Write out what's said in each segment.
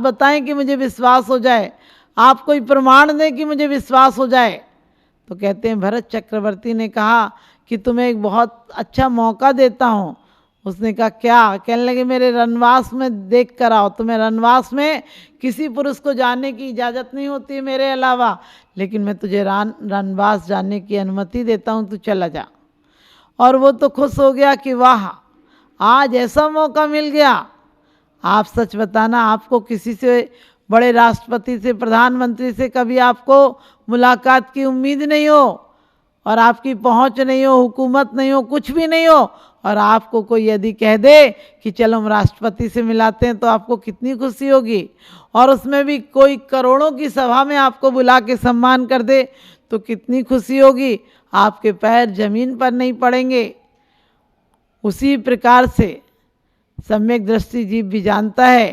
बताएं कि मुझे विश्वास हो जाए, आप कोई प्रमाण दें कि मुझे विश्वास हो जाए। तो कहते हैं भरत चक्रवर्ती ने कहा कि तुम्हें एक बहुत अच्छा मौका देता हूँ। उसने कहा क्या? कहने लगे मेरे रनवास में देख कर आओ। तुम्हें रनवास में किसी पुरुष को जाने की इजाज़त नहीं होती है मेरे अलावा, लेकिन मैं तुझे रनवास जाने की अनुमति देता हूँ, तू चला जा। और वो तो खुश हो गया कि वाह, आज ऐसा मौका मिल गया। आप सच बताना, आपको किसी से, बड़े राष्ट्रपति से, प्रधानमंत्री से कभी आपको मुलाकात की उम्मीद नहीं हो, और आपकी पहुंच नहीं हो, हुकूमत नहीं हो, कुछ भी नहीं हो, और आपको कोई यदि कह दे कि चलो हम राष्ट्रपति से मिलाते हैं, तो आपको कितनी खुशी होगी। और उसमें भी कोई करोड़ों की सभा में आपको बुला के सम्मान कर दे तो कितनी खुशी होगी। आपके पैर जमीन पर नहीं पड़ेंगे। उसी प्रकार से सम्यक दृष्टि जीव भी जानता है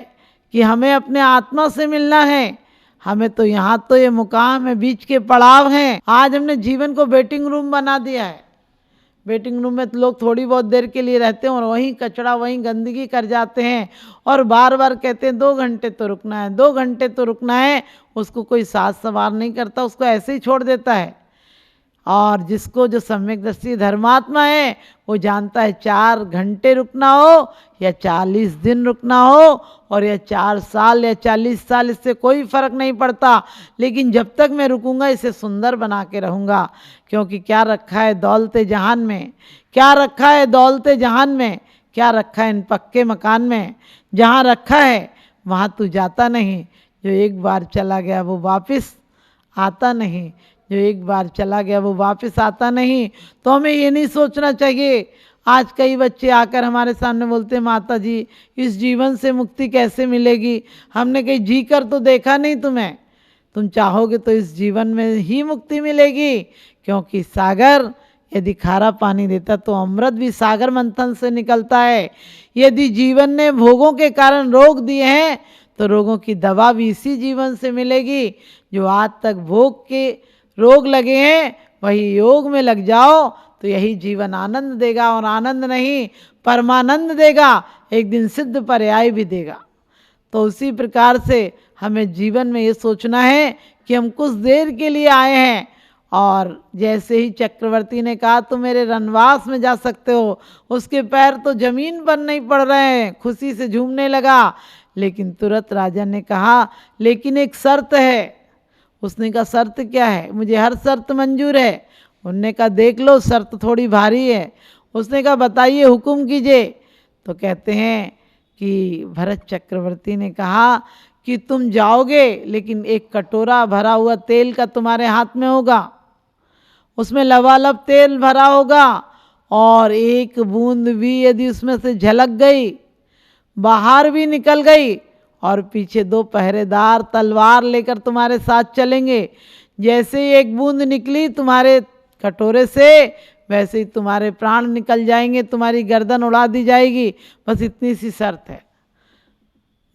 कि हमें अपने आत्मा से मिलना है। हमें तो यहाँ तो ये मुकाम है, बीच के पड़ाव हैं। आज हमने जीवन को वेटिंग रूम बना दिया है। वेटिंग रूम में तो लोग थोड़ी बहुत देर के लिए रहते हैं और वहीं कचरा, वहीं गंदगी कर जाते हैं, और बार बार कहते हैं 2 घंटे तो रुकना है, 2 घंटे तो रुकना है। उसको कोई साज सवार नहीं करता, उसको ऐसे ही छोड़ देता है। और जिसको, जो सम्यक दृष्टि धर्मात्मा है, वो जानता है 4 घंटे रुकना हो या 40 दिन रुकना हो, और या 4 साल या 40 साल, इससे कोई फर्क नहीं पड़ता। लेकिन जब तक मैं रुकूंगा इसे सुंदर बना के रहूँगा। क्योंकि क्या रखा है दौलते जहान में, क्या रखा है दौलते जहान में, क्या रखा है इन पक्के मकान में। जहाँ रखा है वहाँ तू जाता नहीं, जो एक बार चला गया वो वापस आता नहीं, जो एक बार चला गया वो वापस आता नहीं। तो हमें ये नहीं सोचना चाहिए। आज कई बच्चे आकर हमारे सामने बोलते हैं माता जी इस जीवन से मुक्ति कैसे मिलेगी। हमने कहीं जी कर तो देखा नहीं तुम्हें। तुम चाहोगे तो इस जीवन में ही मुक्ति मिलेगी। क्योंकि सागर यदि खारा पानी देता तो अमृत भी सागर मंथन से निकलता है। यदि जीवन ने भोगों के कारण रोग दिए हैं तो रोगों की दवा भी इसी जीवन से मिलेगी। जो आज तक भोग के रोग लगे हैं वही योग में लग जाओ तो यही जीवन आनंद देगा, और आनंद नहीं परमानंद देगा, एक दिन सिद्ध पर्याय भी देगा। तो उसी प्रकार से हमें जीवन में ये सोचना है कि हम कुछ देर के लिए आए हैं। और जैसे ही चक्रवर्ती ने कहा तुम मेरे रनवास में जा सकते हो, उसके पैर तो जमीन पर नहीं पड़ रहे हैं, खुशी से झूमने लगा। लेकिन तुरंत राजा ने कहा लेकिन एक शर्त है। उसने कहा शर्त क्या है? मुझे हर शर्त मंजूर है। उनने कहा देख लो शर्त थोड़ी भारी है। उसने कहा बताइए, हुक्म कीजिए। तो कहते हैं कि भरत चक्रवर्ती ने कहा कि तुम जाओगे लेकिन एक कटोरा भरा हुआ तेल का तुम्हारे हाथ में होगा, उसमें लबालब तेल भरा होगा, और एक बूंद भी यदि उसमें से झलक गई, बाहर भी निकल गई, और पीछे 2 पहरेदार तलवार लेकर तुम्हारे साथ चलेंगे। जैसे ही एक बूंद निकली तुम्हारे कटोरे से वैसे ही तुम्हारे प्राण निकल जाएंगे, तुम्हारी गर्दन उड़ा दी जाएगी। बस इतनी सी शर्त है।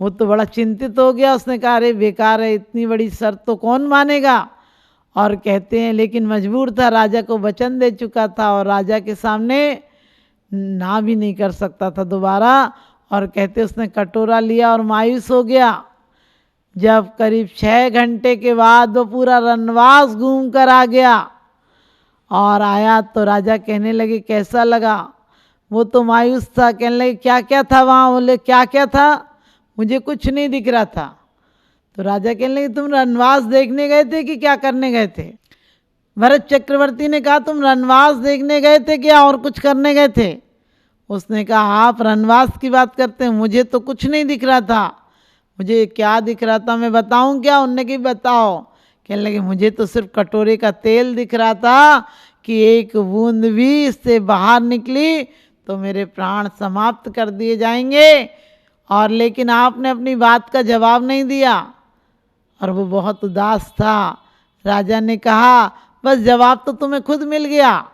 वो तो बड़ा चिंतित हो गया। उसने कहा अरे बेकार है, इतनी बड़ी शर्त तो कौन मानेगा। और कहते हैं लेकिन मजबूर था, राजा को वचन दे चुका था और राजा के सामने ना भी नहीं कर सकता था दोबारा। और कहते उसने कटोरा लिया और मायूस हो गया। जब करीब 6 घंटे के बाद वो पूरा रनवास घूम कर आ गया और आया तो राजा कहने लगे कैसा लगा। वो तो मायूस था, कहने लगे क्या क्या था वहाँ। बोले क्या क्या था, मुझे कुछ नहीं दिख रहा था। तो राजा कहने लगे तुम रनवास देखने गए थे कि क्या करने गए थे। भरत चक्रवर्ती ने कहा तुम रनवास देखने गए थे क्या और कुछ करने गए थे। उसने कहा आप रनवास की बात करते हैं, मुझे तो कुछ नहीं दिख रहा था। मुझे क्या दिख रहा था मैं बताऊं क्या। उनने की बताओ। कहने लगे मुझे तो सिर्फ कटोरे का तेल दिख रहा था कि एक बूंद भी इससे बाहर निकली तो मेरे प्राण समाप्त कर दिए जाएंगे। और लेकिन आपने अपनी बात का जवाब नहीं दिया। और वो बहुत उदास था। राजा ने कहा बस जवाब तो तुम्हें खुद मिल गया।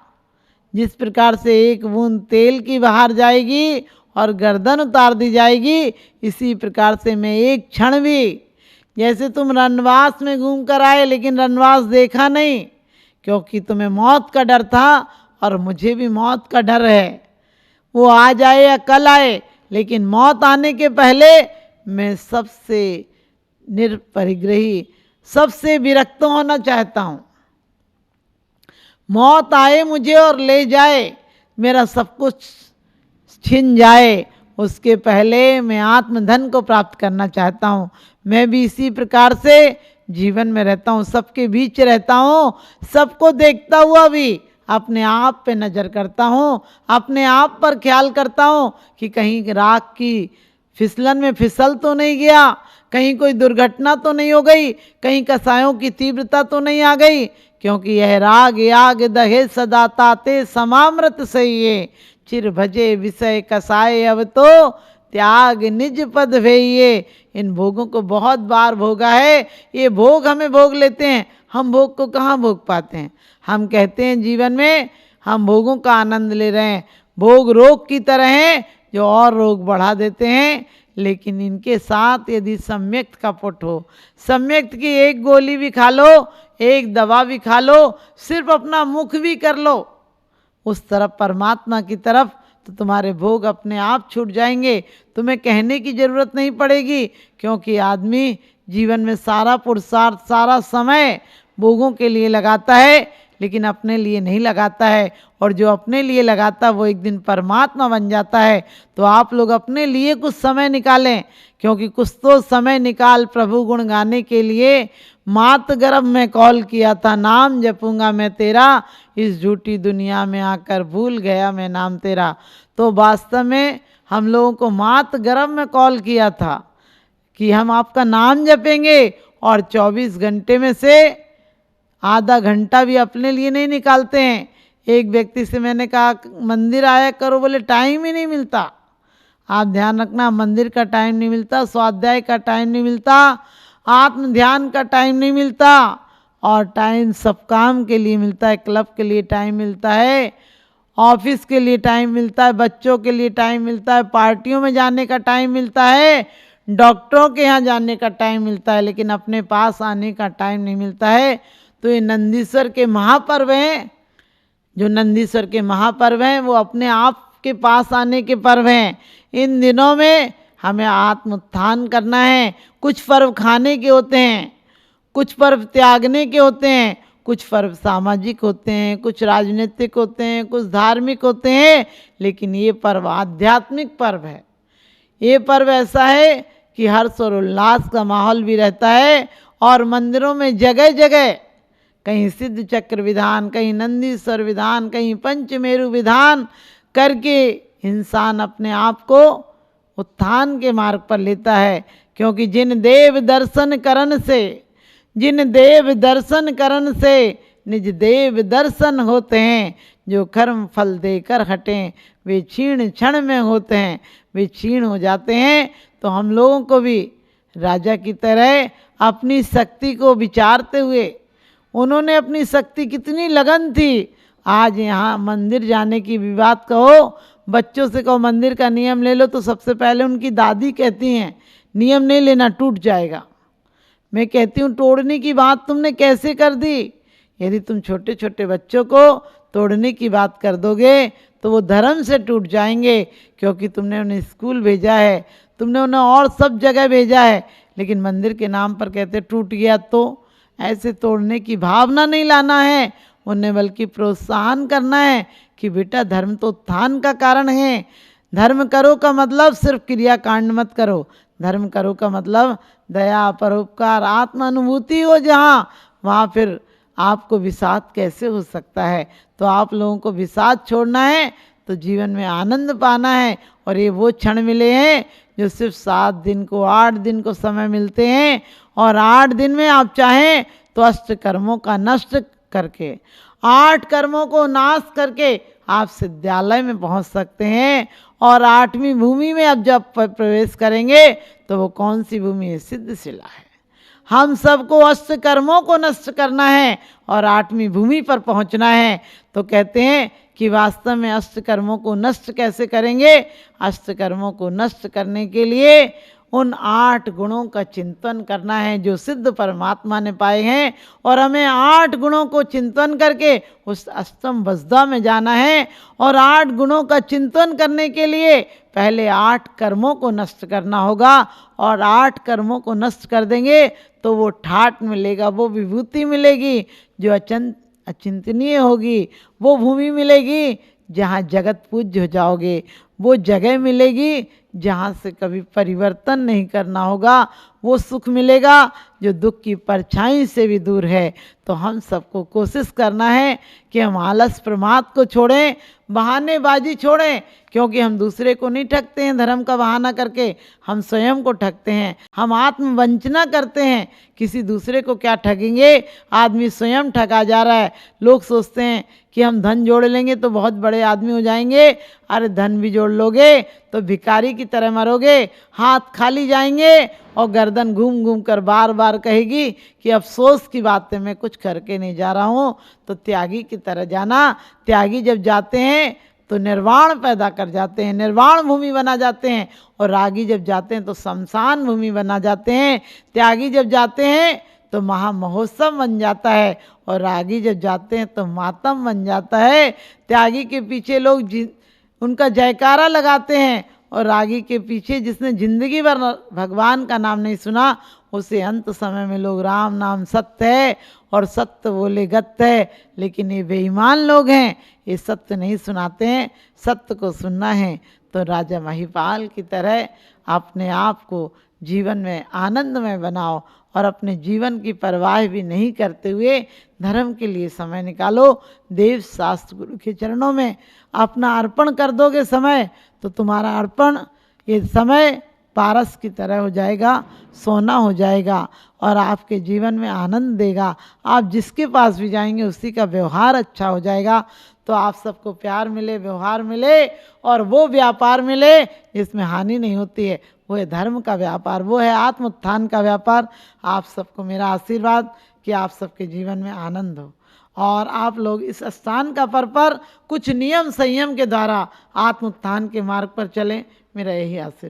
जिस प्रकार से एक बूंद तेल की बाहर जाएगी और गर्दन उतार दी जाएगी, इसी प्रकार से मैं एक क्षण भी, जैसे तुम रनवास में घूम कर आए लेकिन रनवास देखा नहीं क्योंकि तुम्हें मौत का डर था और मुझे भी मौत का डर है। वो आ जाए या कल आए, लेकिन मौत आने के पहले मैं सबसे निरपरिग्रही, सबसे विरक्त होना चाहता हूँ। मौत आए मुझे और ले जाए, मेरा सब कुछ छिन जाए, उसके पहले मैं आत्मधन को प्राप्त करना चाहता हूँ। मैं भी इसी प्रकार से जीवन में रहता हूँ, सबके बीच रहता हूँ, सबको देखता हुआ भी अपने आप पे नज़र करता हूँ, अपने आप पर ख्याल करता हूँ कि कहीं राख की फिसलन में फिसल तो नहीं गया, कहीं कोई दुर्घटना तो नहीं हो गई, कहीं कसायों की तीव्रता तो नहीं आ गई, क्योंकि यह राग याग दहे सदा ताते समामृत से ये चिर भजे विषय कसाए अब तो त्याग निज पद भैये। इन भोगों को बहुत बार भोगा है, ये भोग हमें भोग लेते हैं, हम भोग को कहाँ भोग पाते हैं। हम कहते हैं जीवन में हम भोगों का आनंद ले रहे हैं, भोग रोग की तरह हैं जो और रोग बढ़ा देते हैं। लेकिन इनके साथ यदि सम्यक्त का पुट हो, सम्यक्त की एक गोली भी खा लो, एक दवा भी खा लो, सिर्फ अपना मुख भी कर लो उस तरफ परमात्मा की तरफ, तो तुम्हारे भोग अपने आप छूट जाएंगे, तुम्हें कहने की जरूरत नहीं पड़ेगी। क्योंकि आदमी जीवन में सारा पुरुषार्थ, सारा समय भोगों के लिए लगाता है, लेकिन अपने लिए नहीं लगाता है। और जो अपने लिए लगाता है वो एक दिन परमात्मा बन जाता है। तो आप लोग अपने लिए कुछ समय निकालें, क्योंकि कुछ तो समय निकाल प्रभु गुण गाने के लिए। मात गर्भ में कॉल किया था, नाम जपूंगा मैं तेरा, इस झूठी दुनिया में आकर भूल गया मैं नाम तेरा। तो वास्तव में हम लोगों को मात गर्भ में कॉल किया था कि हम आपका नाम जपेंगे, और 24 घंटे में से आधा घंटा भी अपने लिए नहीं निकालते हैं। एक व्यक्ति से मैंने कहा मंदिर आया करो, बोले टाइम ही नहीं मिलता। आप ध्यान रखना, मंदिर का टाइम नहीं मिलता, स्वाध्याय का टाइम नहीं मिलता, आत्म ध्यान का टाइम नहीं मिलता, और टाइम सब काम के लिए मिलता है। क्लब के लिए टाइम मिलता है, ऑफिस के लिए टाइम मिलता है, बच्चों के लिए टाइम मिलता है, पार्टियों में जाने का टाइम मिलता है, डॉक्टरों के यहाँ जाने का टाइम मिलता है, लेकिन अपने पास आने का टाइम नहीं मिलता है। तो ये नंदीश्वर के महापर्व हैं, जो नंदीश्वर के महापर्व हैं वो अपने आप के पास आने के पर्व हैं। इन दिनों में हमें आत्मोत्थान करना है। कुछ पर्व खाने के होते हैं, कुछ पर्व त्यागने के होते हैं, कुछ पर्व सामाजिक होते हैं, कुछ राजनीतिक होते हैं, कुछ धार्मिक होते हैं, लेकिन ये पर्व आध्यात्मिक पर्व है। ये पर्व ऐसा है कि हर्ष और उल्लास का माहौल भी रहता है, और मंदिरों में जगह जगह कहीं सिद्ध चक्र विधान, कहीं नंदीश्वर विधान, कहीं पंचमेरु विधान करके इंसान अपने आप को उत्थान के मार्ग पर लेता है। क्योंकि जिन देव दर्शन करन से, जिन देव दर्शन करन से निज देव दर्शन होते हैं, जो कर्म फल देकर हटें वे क्षीण क्षण में होते हैं, वे क्षीण हो जाते हैं। तो हम लोगों को भी राजा की तरह अपनी शक्ति को विचारते हुए, उन्होंने अपनी शक्ति कितनी लगन थी। आज यहाँ मंदिर जाने की भी बात कहो, बच्चों से कहो मंदिर का नियम ले लो, तो सबसे पहले उनकी दादी कहती हैं नियम नहीं लेना, टूट जाएगा। मैं कहती हूँ तोड़ने की बात तुमने कैसे कर दी। यदि तुम छोटे छोटे बच्चों को तोड़ने की बात कर दोगे तो वो धर्म से टूट जाएंगे, क्योंकि तुमने उन्हें स्कूल भेजा है, तुमने उन्हें और सब जगह भेजा है, लेकिन मंदिर के नाम पर कहते टूट गया। तो ऐसे तोड़ने की भावना नहीं लाना है उन्हें, बल्कि प्रोत्साहन करना है कि बेटा धर्म तो उत्थान का कारण है। धर्म करो का मतलब सिर्फ क्रियाकांड मत करो, धर्म करो का मतलब दया, परोपकार, आत्म अनुभूति हो जहाँ, वहाँ फिर आपको विषाद कैसे हो सकता है। तो आप लोगों को विषाद छोड़ना है तो जीवन में आनंद पाना है। और ये वो क्षण मिले हैं जो सिर्फ 7 दिन को, 8 दिन को समय मिलते हैं, और 8 दिन में आप चाहें तो अष्ट कर्मों का नष्ट करके, 8 कर्मों को नाश करके आप सिद्धालय में पहुंच सकते हैं। और 8वीं भूमि में अब जब प्रवेश करेंगे तो वो कौन सी भूमि है? सिद्धशिला है। हम सबको अष्ट कर्मों को नष्ट करना है और 8वीं भूमि पर पहुंचना है। तो कहते हैं कि वास्तव में अष्ट कर्मों को नष्ट कैसे करेंगे। अष्ट कर्मों को नष्ट करने के लिए उन 8 गुणों का चिंतन करना है जो सिद्ध परमात्मा ने पाए हैं, और हमें 8 गुणों को चिंतन करके उस अष्टम वसुधा में जाना है। और 8 गुणों का चिंतन करने के लिए पहले 8 कर्मों को नष्ट करना होगा, और 8 कर्मों को नष्ट कर देंगे तो वो ठाट मिलेगा, वो विभूति मिलेगी जो अचिंतनीय होगी, वो भूमि मिलेगी जहाँ जगत पूज्य हो जाओगे, वो जगह मिलेगी जहाँ से कभी परिवर्तन नहीं करना होगा, वो सुख मिलेगा जो दुख की परछाई से भी दूर है। तो हम सबको कोशिश करना है कि हम आलस प्रमाद को छोड़ें, बहानेबाजी छोड़ें, क्योंकि हम दूसरे को नहीं ठगते हैं धर्म का बहाना करके, हम स्वयं को ठगते हैं, हम आत्मवंचना करते हैं। किसी दूसरे को क्या ठगेंगे, आदमी स्वयं ठगा जा रहा है। लोग सोचते हैं कि हम धन जोड़ लेंगे तो बहुत बड़े आदमी हो जाएंगे। अरे धन भी जोड़ लोगे तो भिखारी की तरह मरोगे, हाथ खाली जाएंगे, और गर्दन घूम घूम कर बार बार कहेगी कि अफसोस की बात है, मैं कुछ करके नहीं जा रहा हूँ। तो त्यागी की तरह जाना। त्यागी जब जाते हैं तो निर्वाण पैदा कर जाते हैं, निर्वाण भूमि बना जाते हैं, और रागी जब जाते हैं तो शमशान भूमि बना जाते हैं। त्यागी जब जाते हैं तो महामहोत्सव बन जाता है, और रागी जब जाते हैं तो मातम बन जाता है। त्यागी के पीछे लोग उनका जयकारा लगाते हैं, और रागी के पीछे जिसने जिंदगी भर भगवान का नाम नहीं सुना, उसे अंत समय में लोग राम नाम सत्य है और सत्य बोले गत्य है। लेकिन ये बेईमान लोग हैं, ये सत्य नहीं सुनाते हैं। सत्य को सुनना है तो राजा महिपाल की तरह अपने आप को जीवन में आनंदमय बनाओ, और अपने जीवन की परवाह भी नहीं करते हुए धर्म के लिए समय निकालो। देव शास्त्र गुरु के चरणों में अपना अर्पण कर दोगे समय, तो तुम्हारा अर्पण ये समय पारस की तरह हो जाएगा, सोना हो जाएगा, और आपके जीवन में आनंद देगा। आप जिसके पास भी जाएंगे उसी का व्यवहार अच्छा हो जाएगा। तो आप सबको प्यार मिले, व्यवहार मिले, और वो व्यापार मिले जिसमें हानि नहीं होती है। वो है धर्म का व्यापार, वो है आत्म उत्थान का व्यापार। आप सबको मेरा आशीर्वाद कि आप सबके जीवन में आनंद हो, और आप लोग इस स्थान का पर कुछ नियम संयम के द्वारा आत्म उत्थान के मार्ग पर चलें। मेरा यही आशीर्वाद।